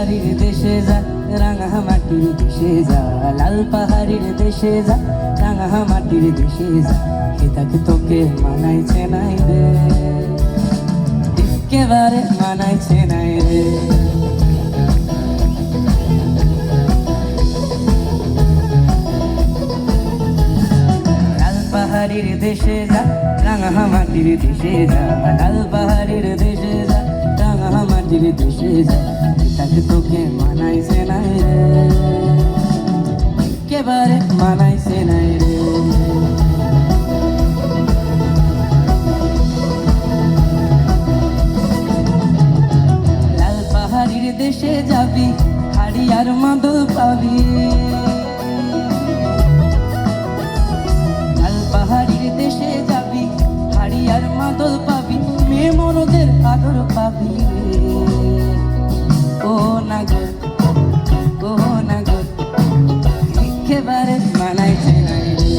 পাহাড়ির দেশে যা, রাঙা মাটির দেশে যা, লাল পাহাড়ির দেশে যা, রাঙা মাটির দেশে যা, এটাকে তোকে মানাইছে নাই রে, একেবারে মানাইছে নাই রে। লাল পাহাড়ির দেশে যা, রাঙা মাটির দেশে যা, লাল পাহাড়ির দেশে যা, রাঙা মাটির দেশে যা, এটাকে তোকে মানাইছে নাই রে, একেবারে মানাইছে নাই রে। লাল পাহাড়ির দেশে যাবি, হাড়ি আর মাদল পাবি, লাল পাহাড়ির দেশে যাবি, হাড়ি আর মাদল পাবি, মেয়ে মরদের আদর পাবি ও নাগর, ও নাগর, একেবারে মানাইছে নাই রে।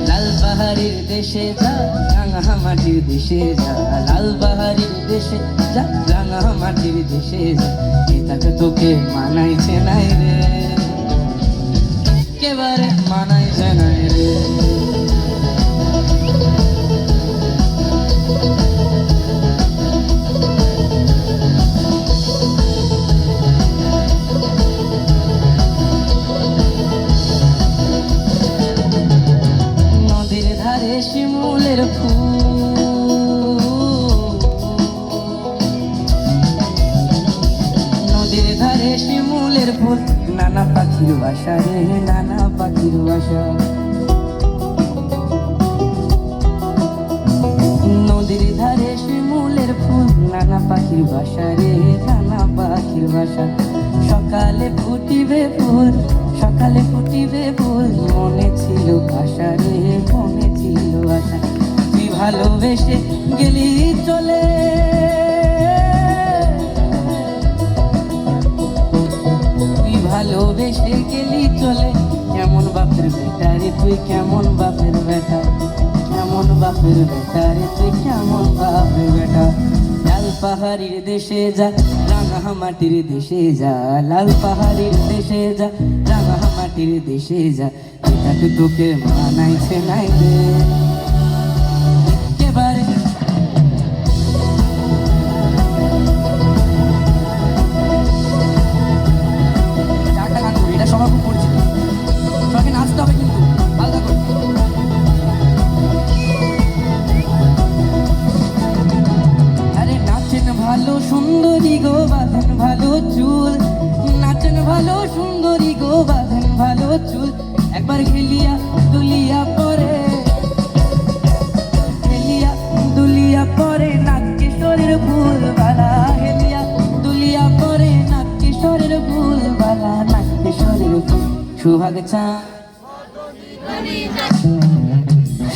লাল পাহাড়ির দেশে যা, রাঙা মাটির দেশে যা, লাল পাহাড়ির দেশে যা, রাঙা মাটির দেশে যা, এটাকে তোকে মানাইছে নাই রে, একেবারে মানাইছে নাই রে। নদীর ধারে শিমুলের ফুল, নদীর ধারে শিমুলের ফুল, নানা পাখির বাসা রে, নানা পাখির বাসা। নদীর ধারে শিমুলের ফুল, নানা পাখির বাসা রে, নানা পাখির বাসা। সকালে ফুটিবে ফুল, সকালে ফুটিবে ফুল, মনে ছিল আশা রে, মনে ছিল আশা। তুই ভালোবেসে গেলি চলে, তুই ভালোবেসে গেলি চলে, কেমন বাপের বেটা রে তুই, কেমন বাপের বেটা, কেমন বাপের বেটা রে তুই, কেমন বাপের বেটা। লাল পাহাড়ির দেশে যা, রাঙা মাটির দেশে যা, লাল পাহাড়ির দেশে যা, রাঙা মাটির দেশে যা, এটাকে তোকে মানাইছে নাই রে, একেবারে। চারটা গান করি, এটা সবার খুব পরিচিত, সবাইকে নাচতে হবে কিন্তু আলাদা করে। আরে নাচেন ভালো সুন্দরী গো, বাঁধেন ভালো চুল, নাচেন ভালো সুন্দরী গো, বাঁধেন ভালো চুল, একবার খেলিয়া দুলিয়া পরে, খেলিয়া দুলিয়া পরে, নাচ কিশোরের ফুল বালা, হেলিয়া দুলিয়া পরে, নাচ কিশোরের ফুল বালা, নাচ কিশোরের ফুল। সোহাগ চাঁদ,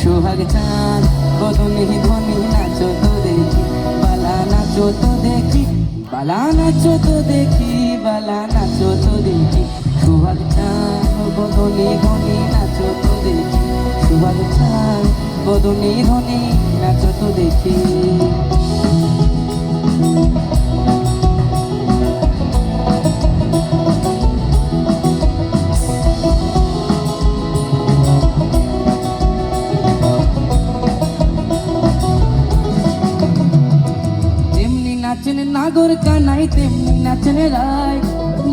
সোহাগ চাঁদ, বদনি ধ্বনি, নাচো তো দেখি, বালা নাচো তো দেখি, বালা নাচো তো দেখি, বালা নাচো তো দেখি। সোহাগ চাঁদ, বদনি ধ্বনি, নাচো তো দেখি, সোহাগ চাঁদ, বদনি ধ্বনি, নাচো তো দেখি। নাচেন নাগর কানাই, তেমনি নাচেন রায়,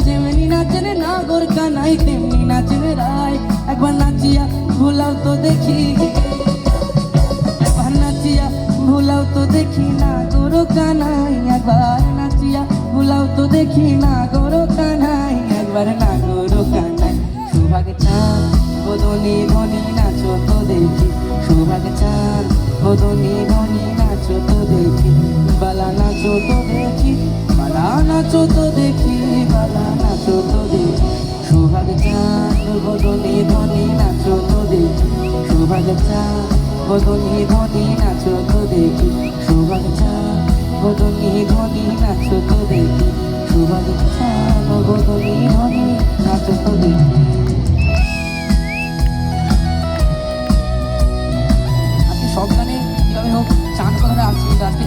যেমনি নাচেন নাগর কানাই, তেমনি নাচেন রায়। একবার নাচিয়া ভুলাও তো দেখি, একবার নাচিয়া ভুলাও তো দেখি, নাগর কানাই, একবার নাচিয়া ভুলাও তো দেখি, নাগর কানাই, একবার নাগর কানাই। সোহাগ চাঁদ, বদনি ধ্বনি, নাচো তো দেখি, সোহাগ চাঁদ, বদনি ধ্বনি, নাচো তো দেখি, বালা নাচো তো দেখি, বালা নাচো তো দেখি, বালা নাচো তো দেখি। সোহাগ চাঁদ, বদনি ধ্বনি, নাচো তো দেখি, সোহাগ চাঁদ, বদনি ধ্বনি, নাচো তো দেখি, সোহাগ চাঁদ, বদনি ধ্বনি, নাচো তো দেখি, সোহাগ চাঁদ, বদনি ধ্বনি, নাচো তো দেখি। আপনি সব কিন্তু আজকে